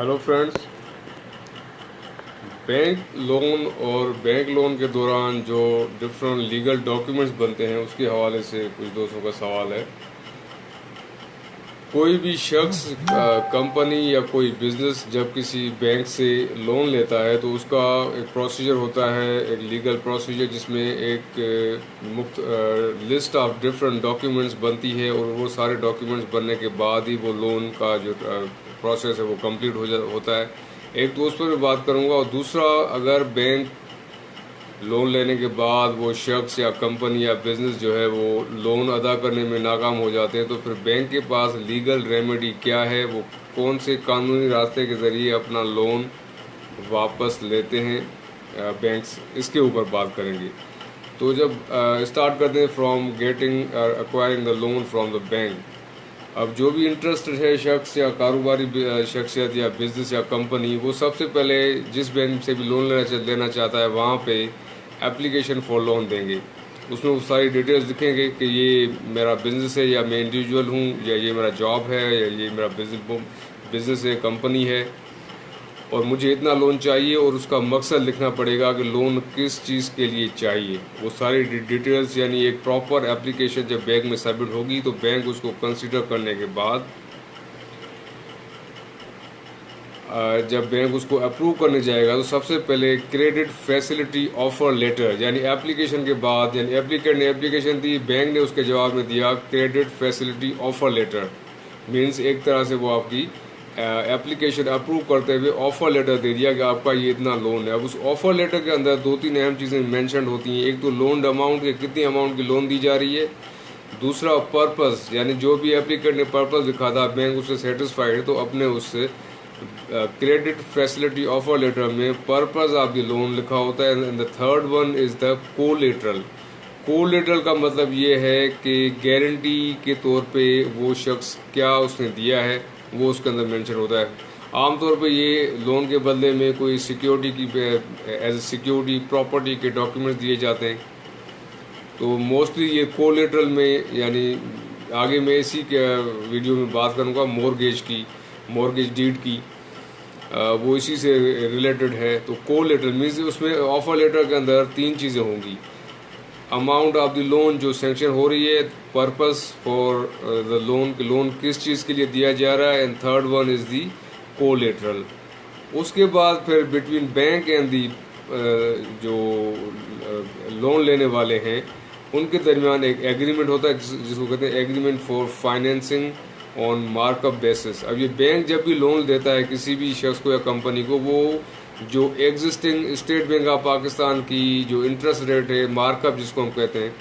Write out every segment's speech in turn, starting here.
Hello friends. Bank loan के दौरान जो डिफरेंट लीगल डॉक्यूमेंट्स बनते हैं उसके हवाले से कुछ दोस्तों का सवाल है। कोई भी शख्स, कंपनी या कोई बिजनेस जब किसी बैंक से लोन लेता है तो उसका एक प्रोसीजर होता है, एक लीगल प्रोसीजर जिसमें एक मुख्त लिस्ट ऑफ डिफरेंट डॉक्यूमेंट्स बनती है और वो सारे डॉक्यूमेंट्स बनने के बाद ही वो लोन का जो प्रोसेस है वो कंप्लीट होता है। एक तो उस पर मैं बात करूंगा, और दूसरा, अगर बैंक लोन लेने के बाद वो शख्स या कंपनी या बिजनेस जो है वो लोन अदा करने में नाकाम हो जाते हैं तो फिर बैंक के पास लीगल रेमेडी क्या है, वो कौन से कानूनी रास्ते के ज़रिए अपना लोन वापस लेते हैं बैंक्स, इसके ऊपर बात करेंगे। तो जब स्टार्ट करते हैं from getting acquiring the loan from the bank. अब जो भी इंटरेस्टेड है शख्स या कारोबारी शख्सियत या बिजनेस या कंपनी, वो सबसे पहले जिस बैंक से भी लोन लेना चाहता है वहाँ पे एप्लीकेशन फॉर लोन देंगे। उसमें वो सारी डिटेल्स लिखेंगे कि ये मेरा बिजनेस है या मैं इंडिविजुअल हूँ या ये मेरा जॉब है या ये मेरा बिजनेस है, कंपनी है, और मुझे इतना लोन चाहिए, और उसका मकसद लिखना पड़ेगा कि लोन किस चीज़ के लिए चाहिए। वो सारी डिटेल्स, यानी एक प्रॉपर एप्लीकेशन जब बैंक में सबमिट होगी तो बैंक उसको कंसीडर करने के बाद जब बैंक उसको अप्रूव करने जाएगा तो सबसे पहले क्रेडिट फैसिलिटी ऑफर लेटर, यानी एप्लीकेशन के बाद, यानी एप्लीकेंट ने एप्लीकेशन दी, बैंक ने उसके जवाब में दिया credit facility offer letter. Means एक तरह से वो आपकी एप्लीकेशन अप्रूव करते हुए ऑफर लेटर दे दिया कि आपका ये इतना लोन है। अब उस ऑफर लेटर के अंदर दो तीन अहम चीज़ें मेंशन होती हैं। एक तो लोन अमाउंट के कितनी अमाउंट की लोन दी जा रही है, दूसरा पर्पस, यानी जो भी एप्लीकेंट ने पर्पस लिखा था बैंक उससे सेटिस्फाइड है तो अपने उससे क्रेडिट फैसिलिटी ऑफर लेटर में पर्पस ऑफ द लोन लिखा होता है। And the third one is the collateral. Collateral का मतलब ये है कि गारंटी के तौर पे वो शख्स क्या उसने दिया है वो उसके अंदर मेंशन होता है। आमतौर पे ये लोन के बदले में कोई सिक्योरिटी की एज ए सिक्योरिटी प्रॉपर्टी के डॉक्यूमेंट्स दिए जाते हैं। तो मोस्टली ये कोलेटरल में, यानी आगे मैं इसी के वीडियो में बात करूँगा मॉर्गेज डीड की, वो इसी से रिलेटेड है। तो कोलेटरल मीन्स उसमें ऑफर लेटर के अंदर तीन चीज़ें होंगी। अमाउंट ऑफ द लोन जो सेंक्शन हो रही है, पर्पस फॉर द लोन, कि लोन किस चीज़ के लिए दिया जा रहा है, and third one is the collateral. उसके बाद फिर बिटवीन बैंक एंड दी जो लोन लेने वाले हैं उनके दरमियान एक एग्रीमेंट होता है जिसको कहते हैं agreement for financing on markup basis. अब ये बैंक जब भी लोन देता है किसी भी शख्स को या कंपनी को, वो जो existing state bank of Pakistan की जो इंटरेस्ट रेट है, मार्कअप जिसको हम कहते हैं,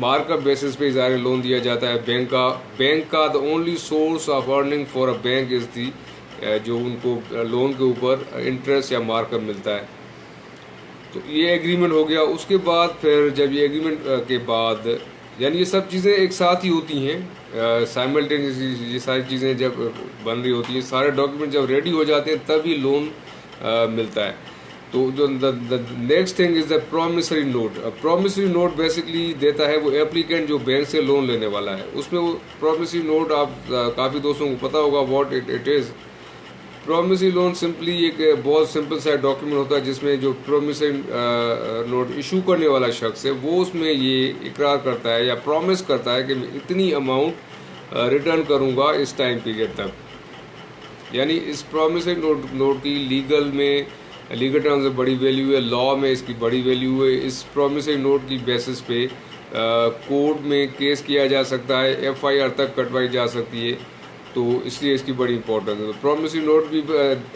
मार्कअप बेसिस पे ज़ाहिर लोन दिया जाता है। बैंक का the only source of earning for a bank is the, जो उनको लोन के ऊपर इंटरेस्ट या मार्कअप मिलता है। तो ये एग्रीमेंट हो गया। उसके बाद फिर जब ये एग्रीमेंट के बाद, यानी ये सब चीज़ें एक साथ ही होती हैं साइमल्टेनियसली, ये सारी चीज़ें जब बन रही होती हैं, सारे डॉक्यूमेंट जब रेडी हो जाते हैं तभी लोन मिलता है। तो जो next thing is the promissory note. Promissory note basically देता है वो एप्लीकेंट जो बैंक से लोन लेने वाला है। उसमें वो प्रॉमिसरी नोट, आप काफ़ी दोस्तों को पता होगा what it is. Promissory loan simply एक बहुत सिंपल सा डॉक्यूमेंट होता है जिसमें जो प्रॉमिसरी नोट इशू करने वाला शख्स है वो उसमें ये इकरार करता है या प्रॉमिस करता है कि मैं इतनी अमाउंट रिटर्न करूंगा इस टाइम पीरियड तक। यानी इस प्रॉमिसरी नोट की लीगल टर्म्स में बड़ी वैल्यू है, लॉ में इसकी बड़ी वैल्यू है। इस प्रॉमिसरी नोट की बेसिस पे कोर्ट में केस किया जा सकता है, FIR तक कटवाई जा सकती है, तो इसलिए इसकी बड़ी इंपॉर्टेंस है। तो प्रॉमिसरी नोट भी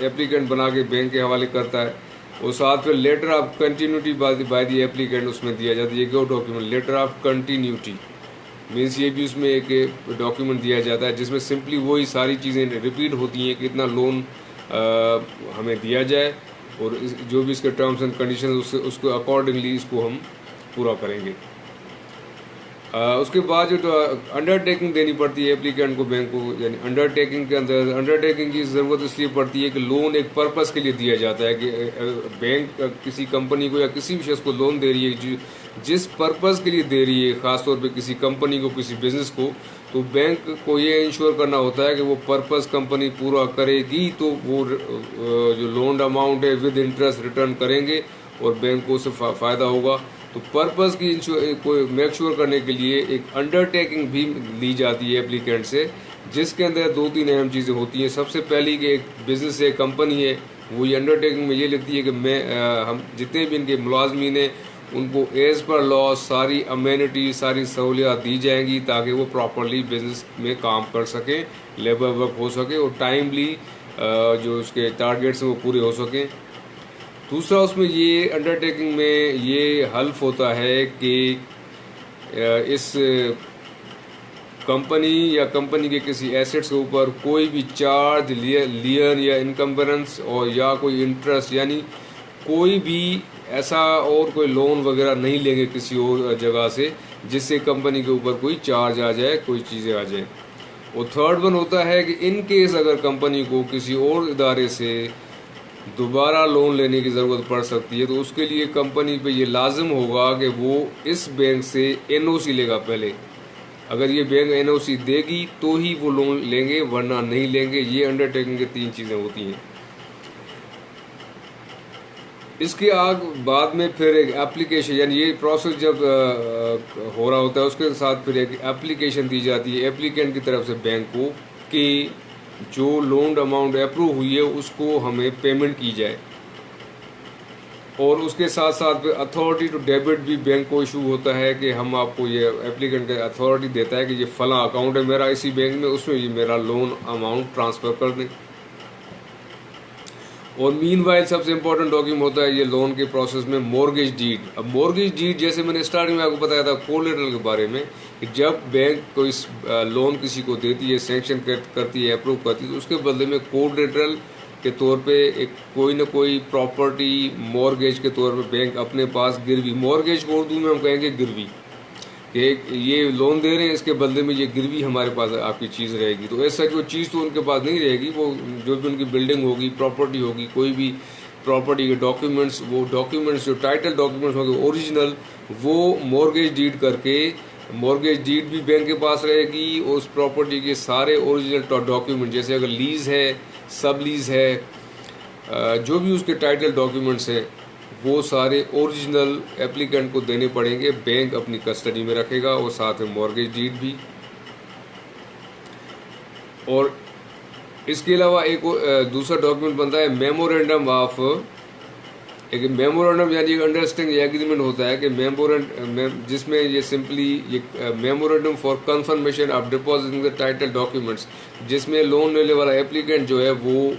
एप्लीकेंट बना के बैंक के हवाले करता है, और साथ में letter of continuity by the applicant उसमें दिया जाता है। ये क्यों document, letter of continuity means ये भी उसमें एक डॉक्यूमेंट दिया जाता है जिसमें सिंपली वही सारी चीज़ें रिपीट होती हैं कि इतना लोन हमें दिया जाए, और जो भी इसके टर्म्स एंड कंडीशन उसको अकॉर्डिंगली इसको हम पूरा करेंगे। उसके बाद जो अंडरटेकिंग देनी पड़ती है एप्लीकेंट को बैंक को, यानी अंडरटेकिंग के अंदर अंडरटेकिंग की ज़रूरत इसलिए पड़ती है कि लोन एक पर्पस के लिए दिया जाता है कि बैंक किसी कंपनी को या किसी भी शख्स को लोन दे रही है जिस पर्पस के लिए दे रही है, ख़ासतौर पे किसी कंपनी को, किसी बिजनेस को, तो बैंक को ये इंश्योर करना होता है कि वो पर्पस कंपनी पूरा करेगी, तो वो जो लोन अमाउंट है विद इंटरेस्ट रिटर्न करेंगे और बैंक को उससे फ़ायदा होगा। तो पर्पस की कोई मेक श्योर करने के लिए एक अंडरटेकिंग भी ली जाती है एप्लीकेंट से, जिसके अंदर 2-3 अहम चीज़ें होती हैं। सबसे पहली कि एक बिज़नेस है, कंपनी है, वो ये अंडरटेकिंग में ये लिखती है कि हम जितने भी इनके मुलाजमीन हैं उनको एज पर लॉ सारी अमेनिटी, सारी सहूलियात दी जाएंगी ताकि वो प्रॉपरली बिजनेस में काम कर सकें, लेबर वर्क हो सके और टाइमली जो उसके टारगेट्स हैं वो पूरे हो सकें। दूसरा उसमें ये अंडरटेकिंग में ये हल्फ होता है कि इस कंपनी या कंपनी के किसी एसेट्स के ऊपर कोई भी चार्ज, लियन या इनकम्बरेंस और या कोई इंटरेस्ट, यानी कोई भी ऐसा और कोई लोन वगैरह नहीं लेंगे किसी और जगह से जिससे कंपनी के ऊपर कोई चार्ज आ जाए, कोई चीज़ें आ जाए। और थर्ड वन होता है कि इन केस अगर कंपनी को किसी और इदारे से दोबारा लोन लेने की ज़रूरत पड़ सकती है तो उसके लिए कंपनी पे ये लाजिम होगा कि वो इस बैंक से एनओसी लेगा पहले। अगर ये बैंक एनओसी देगी तो ही वो लोन लेंगे, वरना नहीं लेंगे। ये अंडरटेकिंग की 3 चीज़ें होती हैं। इसके बाद में फिर एक एप्लीकेशन, यानी ये प्रोसेस जब हो रहा होता है उसके साथ फिर एक एप्लीकेशन दी जाती है एप्लीकेंट की तरफ से बैंक को कि जो लोन अमाउंट अप्रूव हुई है उसको हमें पेमेंट की जाए। और उसके साथ साथ अथॉरिटी टू डेबिट भी बैंक को इशू होता है कि हम आपको ये एप्लीकेंट का अथॉरिटी देता है कि ये फला अकाउंट है मेरा इसी बैंक में, उसमें ये मेरा लोन अमाउंट ट्रांसफ़र कर दें। और मीनवाइल सबसे इम्पोर्टेंट डॉक्यूमेंट होता है ये लोन के प्रोसेस में मॉर्गेज डीड। अब मॉर्गेज डीड जैसे मैंने स्टार्टिंग में आपको बताया था कोलेटरल के बारे में कि जब बैंक कोई लोन किसी को देती है, सैंक्शन करती है, अप्रूव करती है, तो उसके बदले में कोलेटरल के तौर पे एक कोई ना कोई प्रॉपर्टी मॉर्गेज के तौर पे बैंक अपने पास गिरवी, मॉर्गेज को उर्दू में हम कहेंगे गिरवी, कि ये लोन दे रहे हैं इसके बदले में ये गिरवी हमारे पास आपकी चीज़ रहेगी। तो ऐसा जो चीज़ तो उनके पास नहीं रहेगी, वो जो भी उनकी बिल्डिंग होगी, प्रॉपर्टी होगी, कोई भी प्रॉपर्टी के डॉक्यूमेंट्स, वो डॉक्यूमेंट्स जो टाइटल डॉक्यूमेंट्स होंगे ओरिजिनल, वो मॉर्गेज डीड करके, मॉर्गेज डीड भी बैंक के पास रहेगी और उस प्रॉपर्टी के सारे ओरिजिनल डॉक्यूमेंट, जैसे अगर लीज़ है, सब लीज़ है, जो भी उसके टाइटल डॉक्यूमेंट्स हैं वो सारे ओरिजिनल एप्लीकेंट को देने पड़ेंगे। बैंक अपनी कस्टडी में रखेगा और साथ में मॉर्गेज डीड भी। और इसके अलावा एक दूसरा डॉक्यूमेंट बनता है मेमोरेंडम ऑफ, एक मेमोरेंडम यानी एक अंडरस्टैंडिंग एग्रीमेंट होता है कि जिसमें ये सिंपली ये memorandum for confirmation of depositing the title documents, जिसमें लोन लेने वाला एप्लीकेंट जो है वो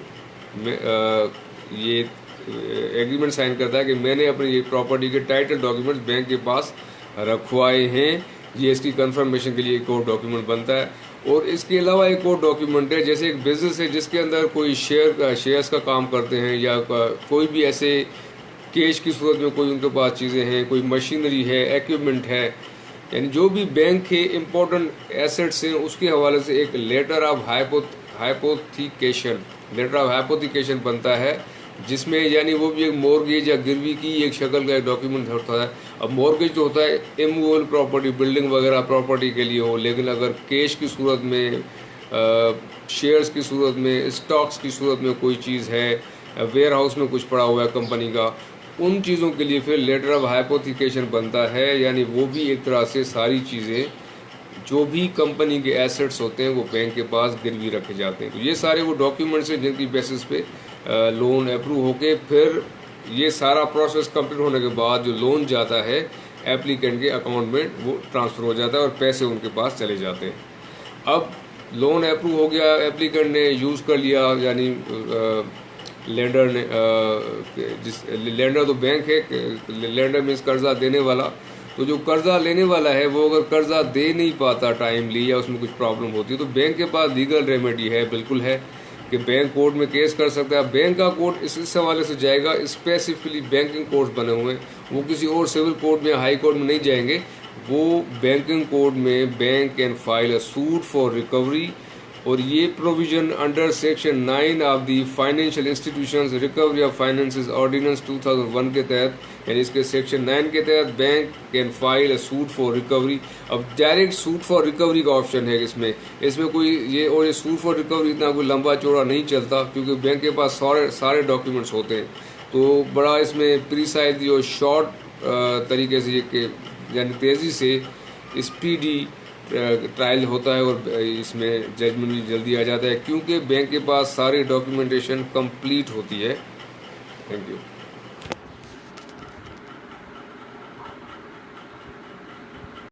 ये एग्रीमेंट साइन करता है कि मैंने अपनी ये प्रॉपर्टी के टाइटल डॉक्यूमेंट्स बैंक के पास रखवाए हैं। ये इसकी कंफर्मेशन के लिए एक और डॉक्यूमेंट बनता है। और इसके अलावा एक और डॉक्यूमेंट है, जैसे एक बिजनेस है जिसके अंदर कोई शेयर्स का काम करते हैं या कोई भी ऐसे कैश की सूरत में कोई उनके पास चीज़ें हैं, कोई मशीनरी है, इक्विपमेंट है, यानी जो भी बैंक के इम्पोर्टेंट एसेट्स हैं उसके हवाले से एक लेटर ऑफ हाइपोथिकेशन बनता है, जिसमें यानी वो भी एक मॉर्गेज या गिरवी की एक शक्ल का एक डॉक्यूमेंट होता है। अब मॉर्गेज तो होता है इमूवेबल प्रॉपर्टी, बिल्डिंग वगैरह प्रॉपर्टी के लिए हो, लेकिन अगर कैश की सूरत में, शेयर्स की सूरत में, स्टॉक्स की सूरत में कोई चीज़ है, वेयर हाउस में कुछ पड़ा हुआ है कंपनी का, उन चीज़ों के लिए फिर लेटर ऑफ हाइपोथिकेशन बनता है। यानी वो भी एक तरह से सारी चीज़ें जो भी कंपनी के एसेट्स होते हैं वो बैंक के पास गिरवी रखे जाते हैं। तो ये सारे वो डॉक्यूमेंट्स हैं जिनकी बेसिस पे लोन अप्रूव होके फिर ये सारा प्रोसेस कंप्लीट होने के बाद जो लोन जाता है एप्लीकेंट के अकाउंट में वो ट्रांसफ़र हो जाता है और पैसे उनके पास चले जाते हैं। अब लोन अप्रूव हो गया, एप्लीकेंट ने यूज़ कर लिया, यानी लेंडर ने, लेंडर तो बैंक है, लेंडर मीन्स कर्जा देने वाला। तो जो कर्जा लेने वाला है वो अगर कर्जा दे नहीं पाता टाइमली या उसमें कुछ प्रॉब्लम होती है तो बैंक के पास लीगल रेमेडी है, बिल्कुल है, कि बैंक कोर्ट में केस कर सकता है। बैंक का कोर्ट इस हवाले से जाएगा, स्पेसिफिकली बैंकिंग कोर्ट्स बने हुए हैं, वो किसी और सिविल कोर्ट में, हाई कोर्ट में नहीं जाएंगे। वो बैंकिंग कोड में bank can file a suit for recovery, और ये provision under section 9 of the financial institutions recovery of finances ordinance 2001 के तहत, यानी इसके सेक्शन 9 के तहत bank can file a suit for recovery. अब डायरेक्ट सूट फॉर रिकवरी का ऑप्शन है इसमें कोई ये सूट फॉर रिकवरी इतना कोई लंबा चौड़ा नहीं चलता, क्योंकि बैंक के पास सारे डॉक्यूमेंट्स होते हैं। तो बड़ा इसमें प्रीसाइज और शॉर्ट तरीके से यानी तेज़ी से स्पीडी ट्रायल होता है, और इसमें जजमेंट भी जल्दी आ जाता है, क्योंकि बैंक के पास सारी डॉक्यूमेंटेशन कंप्लीट होती है। Thank you.